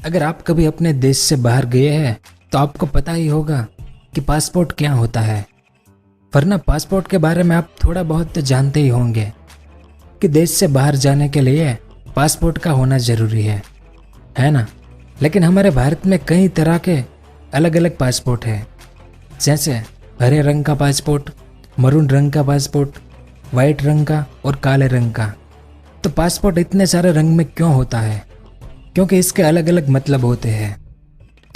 अगर आप कभी अपने देश से बाहर गए हैं तो आपको पता ही होगा कि पासपोर्ट क्या होता है। वरना पासपोर्ट के बारे में आप थोड़ा बहुत तो जानते ही होंगे कि देश से बाहर जाने के लिए पासपोर्ट का होना ज़रूरी है ना। लेकिन हमारे भारत में कई तरह के अलग अलग पासपोर्ट हैं, जैसे हरे रंग का पासपोर्ट, मरून रंग का पासपोर्ट, वाइट रंग का और काले रंग का। तो पासपोर्ट इतने सारे रंग में क्यों होता है? क्योंकि इसके अलग अलग मतलब होते हैं।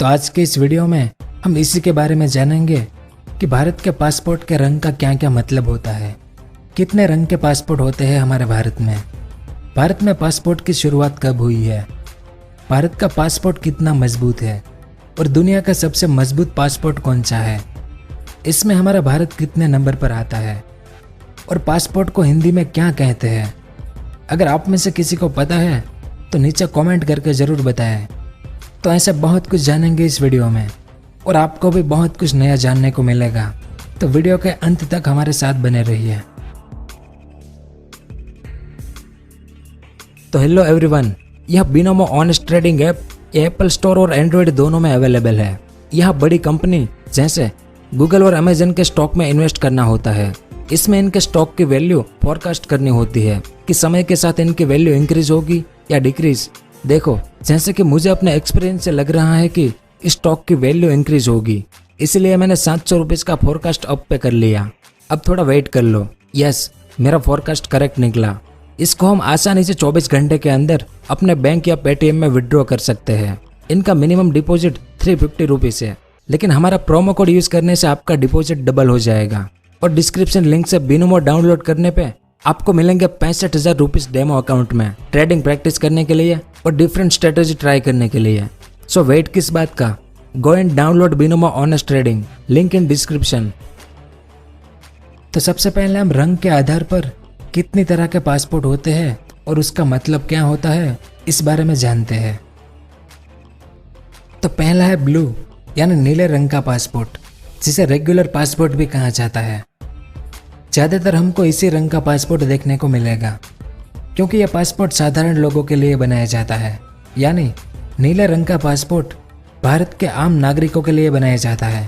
तो आज के इस वीडियो में हम इसी के बारे में जानेंगे कि भारत के पासपोर्ट के रंग का क्या क्या मतलब होता है, कितने रंग के पासपोर्ट होते हैं हमारे भारत में पासपोर्ट की शुरुआत कब हुई है, भारत का पासपोर्ट कितना मजबूत है और दुनिया का सबसे मजबूत पासपोर्ट कौन सा है, इसमें हमारा भारत कितने नंबर पर आता है और पासपोर्ट को हिंदी में क्या कहते हैं। अगर आप में से किसी को पता है तो नीचे कमेंट करके ज़रूर बताएं। तो ऐसे बहुत कुछ जानेंगे इस वीडियो में और आपको भी बहुत कुछ नया जानने को मिलेगा। तो वीडियो के अंत तक हमारे साथ बने रहिए। तो हेलो एवरीवन, यह Binomo honest trading app Apple store और एंड्रॉयड दोनों में अवेलेबल है। यह बड़ी कंपनी जैसे गूगल और अमेजन के स्टॉक में इन्वेस्ट करना होता है। इसमें इनके स्टॉक की वैल्यू फोरकास्ट करनी होती है कि समय के साथ इनकी वैल्यू इंक्रीज होगी या डिक्रीज। देखो, जैसे कि मुझे अपने एक्सपीरियंस से लग रहा है कि इस स्टॉक की वैल्यू इंक्रीज होगी, इसलिए मैंने 700 रुपीज़ का फोरकास्ट अप पे कर लिया। अब थोड़ा वेट कर लो। यस, मेरा फोरकास्ट करेक्ट निकला। इसको हम आसानी से 24 घंटे के अंदर अपने बैंक या पेटीएम में विड्रॉ कर सकते हैं। इनका मिनिमम डिपॉजिट 350 रुपीज़ है, लेकिन हमारा प्रोमो कोड यूज़ करने से आपका डिपॉजिट डबल हो जाएगा। और डिस्क्रिप्शन लिंक से बिनोमो डाउनलोड करने पे आपको मिलेंगे 65,000 रुपीज़ डेमो अकाउंट में ट्रेडिंग प्रैक्टिस करने के लिए और डिफरेंट स्ट्रेटेजी ट्राई करने के लिए। सो वेट किस बात का, go and download Binomo honest trading, link in description. तो सबसे पहले हम रंग के आधार पर कितनी तरह के पासपोर्ट होते हैं और उसका मतलब क्या होता है इस बारे में जानते हैं। तो पहला है ब्लू यानी नीले रंग का पासपोर्ट, जिसे रेगुलर पासपोर्ट भी कहा जाता है। ज़्यादातर हमको इसी रंग का पासपोर्ट देखने को मिलेगा क्योंकि यह पासपोर्ट साधारण लोगों के लिए बनाया जाता है। यानी नीले रंग का पासपोर्ट भारत के आम नागरिकों के लिए बनाया जाता है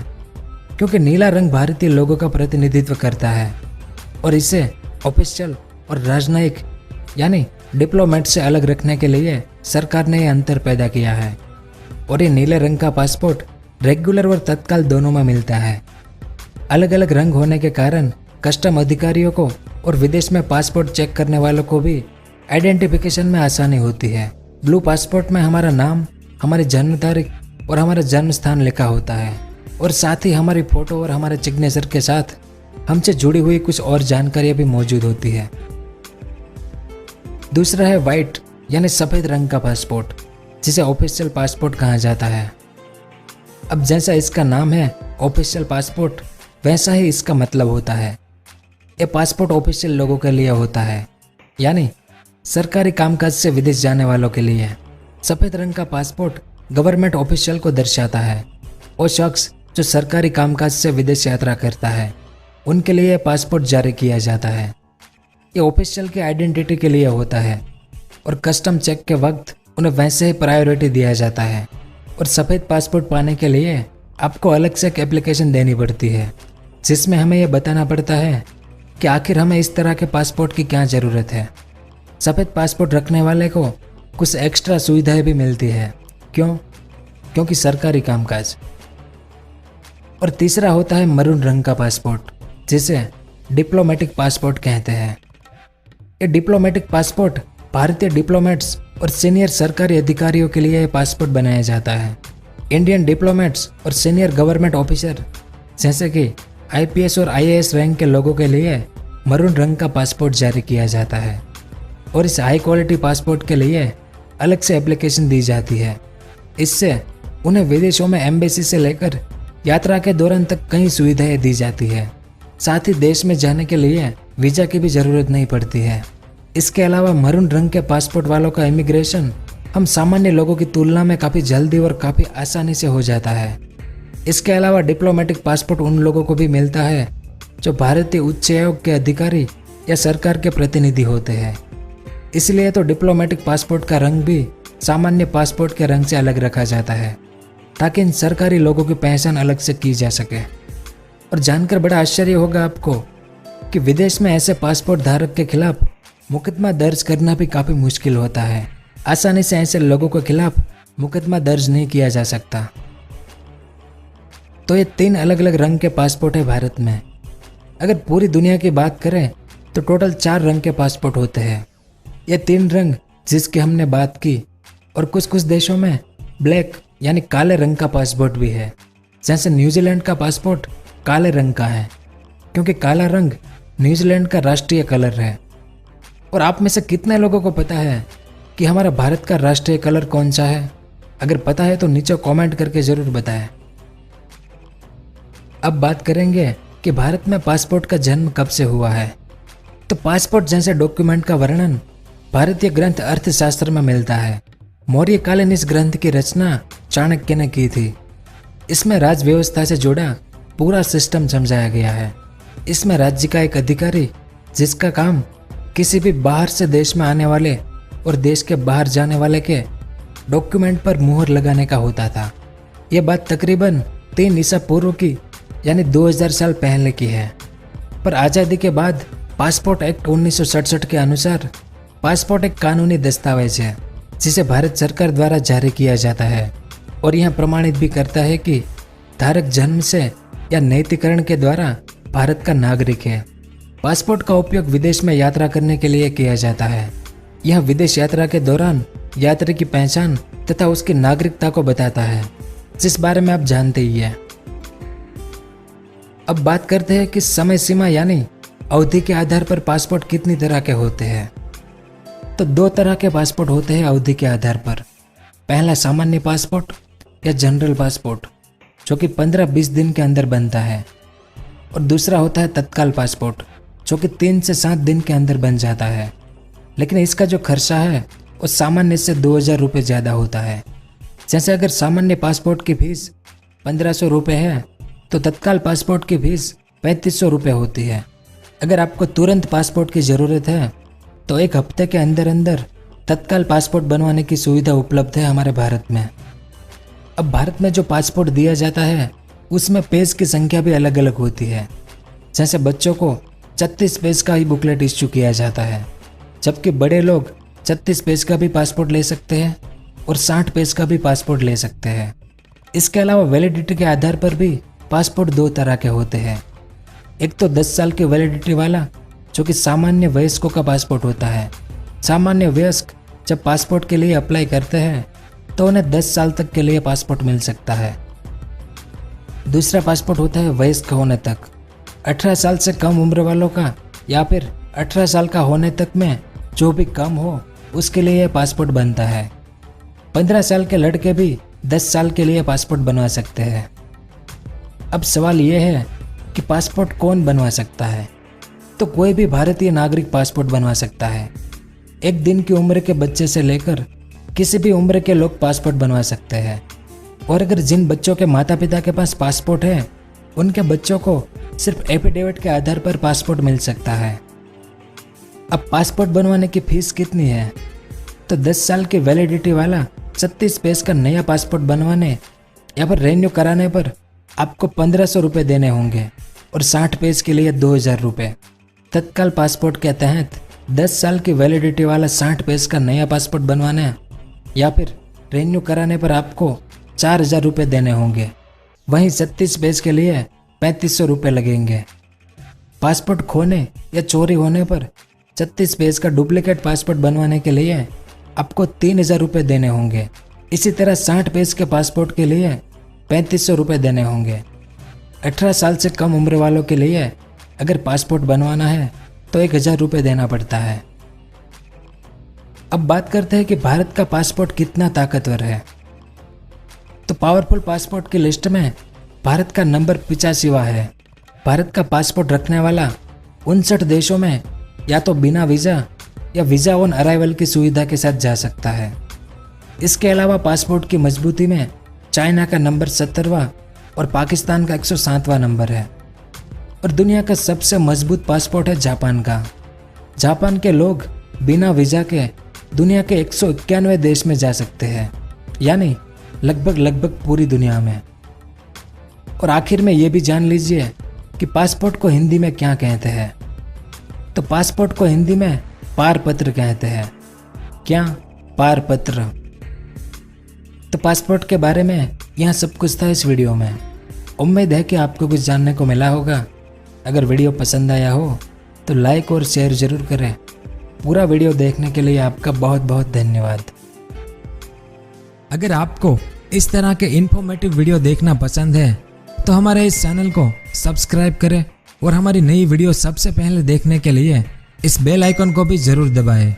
क्योंकि नीला रंग भारतीय लोगों का प्रतिनिधित्व करता है और इसे ऑफिशियल और राजनयिक यानी डिप्लोमेट से अलग रखने के लिए सरकार ने यह अंतर पैदा किया है। और ये नीले रंग का पासपोर्ट रेगुलर और तत्काल दोनों में मिलता है। अलग अलग रंग होने के कारण कस्टम अधिकारियों को और विदेश में पासपोर्ट चेक करने वालों को भी आइडेंटिफिकेशन में आसानी होती है। ब्लू पासपोर्ट में हमारा नाम, हमारी जन्म तारीख और हमारा जन्म स्थान लिखा होता है और साथ ही हमारी फोटो और हमारे सिग्नेचर के साथ हमसे जुड़ी हुई कुछ और जानकारियाँ भी मौजूद होती है। दूसरा है वाइट यानी सफ़ेद रंग का पासपोर्ट, जिसे ऑफिशियल पासपोर्ट कहा जाता है। अब जैसा इसका नाम है ऑफिशियल पासपोर्ट, वैसा ही इसका मतलब होता है। ये पासपोर्ट ऑफिशियल लोगों के लिए होता है, यानी सरकारी कामकाज से विदेश जाने वालों के लिए। सफ़ेद रंग का पासपोर्ट गवर्नमेंट ऑफिशियल को दर्शाता है। वो शख्स जो सरकारी कामकाज से विदेश यात्रा करता है, उनके लिए पासपोर्ट जारी किया जाता है। ये ऑफिशियल की आइडेंटिटी के लिए होता है और कस्टम चेक के वक्त उन्हें वैसे ही प्रायोरिटी दिया जाता है। और सफ़ेद पासपोर्ट पाने के लिए आपको अलग से एक एप्लीकेशन देनी पड़ती है, जिसमें हमें यह बताना पड़ता है कि आखिर हमें इस तरह के पासपोर्ट की क्या ज़रूरत है। सफ़ेद पासपोर्ट रखने वाले को कुछ एक्स्ट्रा सुविधाएं भी मिलती है। क्यों? क्योंकि सरकारी कामकाज। और तीसरा होता है मरून रंग का पासपोर्ट, जिसे डिप्लोमेटिक पासपोर्ट कहते हैं। ये डिप्लोमेटिक पासपोर्ट भारतीय डिप्लोमेट्स और सीनियर सरकारी अधिकारियों के लिए पासपोर्ट बनाया जाता है। इंडियन डिप्लोमेट्स और सीनियर गवर्नमेंट ऑफिसर जैसे कि आईपीएस और आईएएस रैंक के लोगों के लिए मरून रंग का पासपोर्ट जारी किया जाता है। और इस हाई क्वालिटी पासपोर्ट के लिए अलग से एप्लीकेशन दी जाती है। इससे उन्हें विदेशों में एम्बेसी से लेकर यात्रा के दौरान तक कई सुविधाएं दी जाती है। साथ ही देश में जाने के लिए वीज़ा की भी ज़रूरत नहीं पड़ती है। इसके अलावा मरून रंग के पासपोर्ट वालों का इमिग्रेशन हम सामान्य लोगों की तुलना में काफ़ी जल्दी और काफ़ी आसानी से हो जाता है। इसके अलावा डिप्लोमेटिक पासपोर्ट उन लोगों को भी मिलता है जो भारतीय उच्चायोग के अधिकारी या सरकार के प्रतिनिधि होते हैं। इसलिए तो डिप्लोमेटिक पासपोर्ट का रंग भी सामान्य पासपोर्ट के रंग से अलग रखा जाता है ताकि इन सरकारी लोगों की पहचान अलग से की जा सके। और जानकर बड़ा आश्चर्य होगा आपको कि विदेश में ऐसे पासपोर्ट धारक के खिलाफ मुकदमा दर्ज करना भी काफ़ी मुश्किल होता है। आसानी से ऐसे लोगों के खिलाफ मुकदमा दर्ज नहीं किया जा सकता। तो ये 3 अलग अलग रंग के पासपोर्ट है भारत में। अगर पूरी दुनिया की बात करें तो टोटल 4 रंग के पासपोर्ट होते हैं। ये 3 रंग जिसकी हमने बात की, और कुछ कुछ देशों में ब्लैक यानी काले रंग का पासपोर्ट भी है। जैसे न्यूजीलैंड का पासपोर्ट काले रंग का है क्योंकि काला रंग न्यूजीलैंड का राष्ट्रीय कलर है। और आप में से कितने लोगों को पता है कि हमारा भारत का राष्ट्रीय कलर कौन सा है? अगर पता है तो नीचे कमेंट करके ज़रूर बताएं। अब बात करेंगे कि भारत में पासपोर्ट का जन्म कब से हुआ है। तो पासपोर्ट जैसे डॉक्यूमेंट का वर्णन भारतीय ग्रंथ अर्थशास्त्र में मिलता है। मौर्यकालीन इस ग्रंथ की रचना चाणक्य ने की थी। इसमें राज व्यवस्था से जुड़ा पूरा सिस्टम समझाया गया है। इसमें राज्य का एक अधिकारी जिसका काम किसी भी बाहर से देश में आने वाले और देश के बाहर जाने वाले के डॉक्यूमेंट पर मुहर लगाने का होता था। यह बात तकरीबन 3 ईसा पूर्व की यानी 2000 साल पहले की है। पर आज़ादी के बाद पासपोर्ट एक्ट 1967 के अनुसार पासपोर्ट एक कानूनी दस्तावेज है जिसे भारत सरकार द्वारा जारी किया जाता है और यह प्रमाणित भी करता है कि धारक जन्म से या नैतिकरण के द्वारा भारत का नागरिक है। पासपोर्ट का उपयोग विदेश में यात्रा करने के लिए किया जाता है। यह विदेश यात्रा के दौरान यात्री की पहचान तथा उसकी नागरिकता को बताता है, जिस बारे में आप जानते ही हैं। अब बात करते हैं कि समय सीमा यानी अवधि के आधार पर पासपोर्ट कितनी तरह के होते हैं। तो 2 तरह के पासपोर्ट होते हैं अवधि के आधार पर। पहला सामान्य पासपोर्ट या जनरल पासपोर्ट जो कि 15-20 दिन के अंदर बनता है, और दूसरा होता है तत्काल पासपोर्ट जो कि 3 से 7 दिन के अंदर बन जाता है। लेकिन इसका जो खर्चा है वो सामान्य से 2000 रुपये ज़्यादा होता है। जैसे अगर सामान्य पासपोर्ट की फीस 1500 रुपये है तो तत्काल पासपोर्ट की फीस 3500 रुपये होती है। अगर आपको तुरंत पासपोर्ट की ज़रूरत है तो 1 हफ्ते के अंदर अंदर तत्काल पासपोर्ट बनवाने की सुविधा उपलब्ध है हमारे भारत में। अब भारत में जो पासपोर्ट दिया जाता है उसमें पेज की संख्या भी अलग अलग होती है। जैसे बच्चों को 36 पेज का ही बुकलेट इश्यू किया जाता है, जबकि बड़े लोग 36 पेज का भी पासपोर्ट ले सकते हैं और 60 पेज का भी पासपोर्ट ले सकते हैं। इसके अलावा वैलिडिटी के आधार पर भी पासपोर्ट 2 तरह के होते हैं। एक तो 10 साल की वैलिडिटी वाला जो कि सामान्य वयस्कों का पासपोर्ट होता है। सामान्य वयस्क जब पासपोर्ट के लिए अप्लाई करते हैं तो उन्हें 10 साल तक के लिए पासपोर्ट मिल सकता है। दूसरा पासपोर्ट होता है वयस्क होने तक। 18 साल से कम उम्र वालों का या फिर 18 साल का होने तक में जो भी कम हो उसके लिए यह पासपोर्ट बनता है। 15 साल के लड़के भी 10 साल के लिए पासपोर्ट बनवा सकते हैं। अब सवाल ये है कि पासपोर्ट कौन बनवा सकता है? तो कोई भी भारतीय नागरिक पासपोर्ट बनवा सकता है। 1 दिन की उम्र के बच्चे से लेकर किसी भी उम्र के लोग पासपोर्ट बनवा सकते हैं। और अगर जिन बच्चों के माता पिता के पास पासपोर्ट है उनके बच्चों को सिर्फ एफिडेविट के आधार पर पासपोर्ट मिल सकता है। अब पासपोर्ट बनवाने की फीस कितनी है? तो 10 साल की वैलिडिटी वाला 36 पेज का नया पासपोर्ट बनवाने या फिर रेन्यू कराने पर आपको 1500 रुपये देने होंगे और 60 पेज के लिए 2000 रुपये। तत्काल पासपोर्ट के तहत 10 साल की वैलिडिटी वाला 60 पेज का नया पासपोर्ट बनवाने या फिर रेन्यू कराने पर आपको 4000 रुपये देने होंगे। वहीं 36 पेज के लिए 3500 रुपये लगेंगे। पासपोर्ट खोने या चोरी होने पर 36 पेज का डुप्लीकेट पासपोर्ट बनवाने के लिए आपको 3000 रुपये देने होंगे। इसी तरह 60 पेज के पासपोर्ट के लिए 3500 रुपये देने होंगे। 18 साल से कम उम्र वालों के लिए अगर पासपोर्ट बनवाना है तो 1000 रुपये देना पड़ता है। अब बात करते हैं कि भारत का पासपोर्ट कितना ताकतवर है। तो पावरफुल पासपोर्ट की लिस्ट में भारत का नंबर 85वां है। भारत का पासपोर्ट रखने वाला 59 देशों में या तो बिना वीज़ा या वीज़ा ऑन अराइवल की सुविधा के साथ जा सकता है। इसके अलावा पासपोर्ट की मजबूती में चाइना का नंबर 70वां और पाकिस्तान का 107वां नंबर है। और दुनिया का सबसे मजबूत पासपोर्ट है जापान का। जापान के लोग बिना वीज़ा के दुनिया के 191 देश में जा सकते हैं, यानी लगभग पूरी दुनिया में। और आखिर में ये भी जान लीजिए कि पासपोर्ट को हिंदी में क्या कहते हैं। तो पासपोर्ट को हिंदी में पारपत्र कहते हैं। क्या? पारपत्र। तो पासपोर्ट के बारे में यहाँ सब कुछ था इस वीडियो में। उम्मीद है कि आपको कुछ जानने को मिला होगा। अगर वीडियो पसंद आया हो तो लाइक और शेयर ज़रूर करें। पूरा वीडियो देखने के लिए आपका बहुत बहुत धन्यवाद। अगर आपको इस तरह के इन्फॉर्मेटिव वीडियो देखना पसंद है तो हमारे इस चैनल को सब्सक्राइब करें और हमारी नई वीडियो सबसे पहले देखने के लिए इस बेल आइकन को भी ज़रूर दबाएं।